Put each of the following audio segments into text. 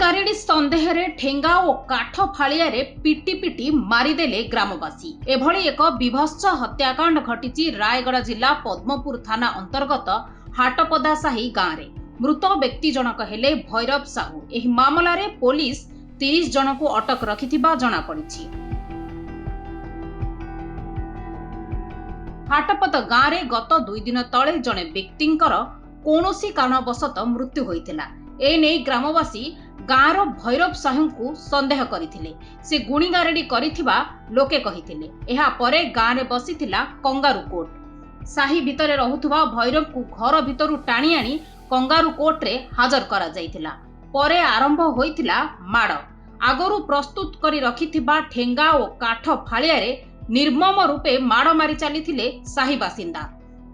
गुणीगारेडी सन्देह ठेंगा और काठ फाड़िया पिटी पिटी मारिदेले ग्रामवासी। एभली एक विभत्स हत्याकांड घटी रायगढ़ जिला पद्मपुर थाना अंतर्गत हाटपदा साही गाँव में। मृत व्यक्ति जनक हेले भैरव साहू। एही मामला रे पुलिस 30 जन को अटक रखिथिबा जणा पड़िछि। हाटपद गाँव में गत 2 दिन तले जड़े व्यक्तिंकर कौनसी कारणवशत मृत्यु होइतिला। एने ग्रामवासी गाँवर भैरव साहू को संदेह करथिले। से गुणीगारेडी करिथिबा लोके कहिथिले। एहा परे गाँव में बसिथिला कंगारू कोर्ट। साही भितरे रहुथुबा भैरव को घर भितरु टाणी आनी कंगारू कोर्ट रे हाजर करा जाइथिला। परे आरंभ होइथिला माड़। आगरु प्रस्तुत करी रखिथिबा ठेंगा और काठ फाड़िया रे निर्मम रूपे माड़ मारी चलीथिले साही बासिंदा।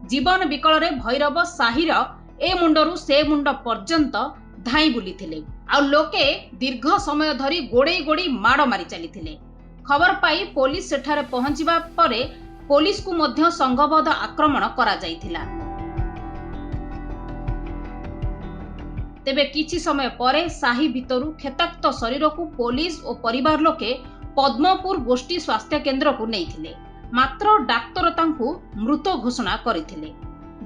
जीवन विकल रे भैरव साहीर ए मुंडरू से मुंड पर्यंत धाई बुलीथिले। आ लोके दीर्घ समय धरी गोड़े गोड़ी माड़ मारी चलीथिले। खबर पाई पुलिस सेठारे पहुंचिबा परे पुलिस को मध्य संघबद्ध आक्रमण करा जाइथिला। तेबे किछि समय परे साही भितरु खेताक्त शरीर को पुलिस और परिवार लोके पद्मपुर गोष्ठी स्वास्थ्य केंद्र को नैथिले। मात्र डाक्तर तांकु मृत घोषणा करिथिले।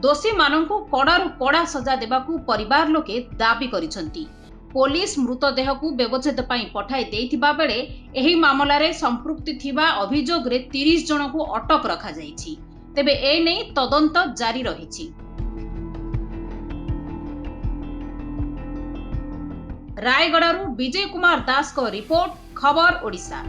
दोषी मानंकु कड़ारु कड़ा सजा देबाकू परिवार लोके दाबी करिसंती। पुलिस मृतदेह को व्यवच्छेद पई पठाई देइथिबा बेले एही मामला रे संपृक्ति थिबा अभियोग रे 30 जन को अटक रखा जाइछि। तेबे ए नै तदंत जारी रहिछि। रायगढ़ विजय कुमार दास को रिपोर्ट, खबर ओडिशा।